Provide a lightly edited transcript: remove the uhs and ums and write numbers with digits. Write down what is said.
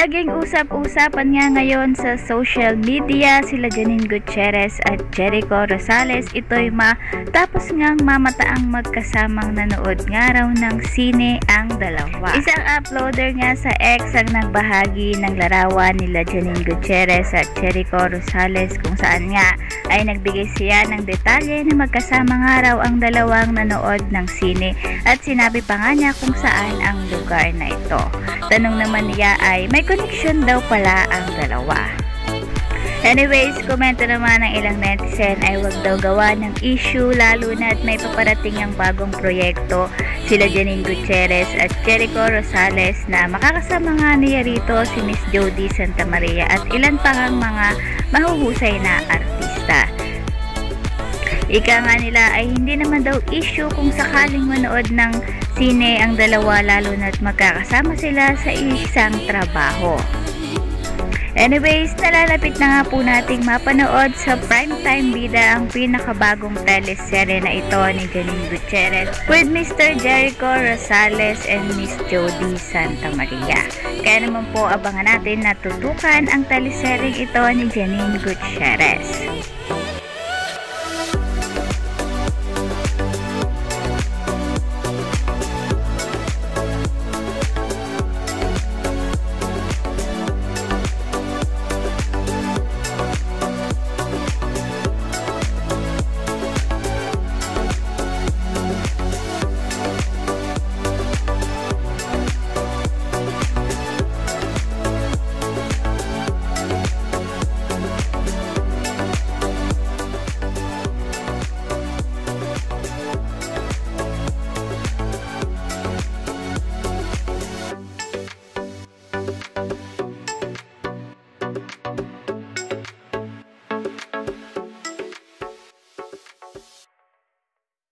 Naging usap-usapan nga ngayon sa social media sila Janine Gutierrez at Jericho Rosales. Ito'y matapos ngang mamataang magkasamang nanood nga raw ng sine ang dalawa. Isang uploader nga sa X ang nagbahagi ng larawan nila Janine Gutierrez at Jericho Rosales kung saan nga ay nagbigay siya ng detalye na magkasama nga raw ang dalawang nanood ng sine at sinabi pa nga niya kung saan ang lugar na ito. Tanong naman niya ay may connection daw pala ang dalawa. Anyways, komento naman ng ilang netizen ay wag daw gawa ng issue lalo na at may paparating ang bagong proyekto sila Janine Gutierrez at Jericho Rosales na makakasama nga niya rito si Miss Jody Santa Maria at ilan pa ngang mga mahuhusay na artista. Ika nga nila ay hindi naman daw issue kung sakaling manood ng sine ang dalawa lalo na't magkakasama sila sa isang trabaho. Anyways, nalalapit na nga po nating mapanood sa Primetime Bida ang pinakabagong teleserye na ito ni Janine Gutierrez with Mr. Jericho Rosales and Miss Jody Santa Maria. Kaya naman po abangan natin na tutukan ang teleseryeng ito ni Janine Gutierrez.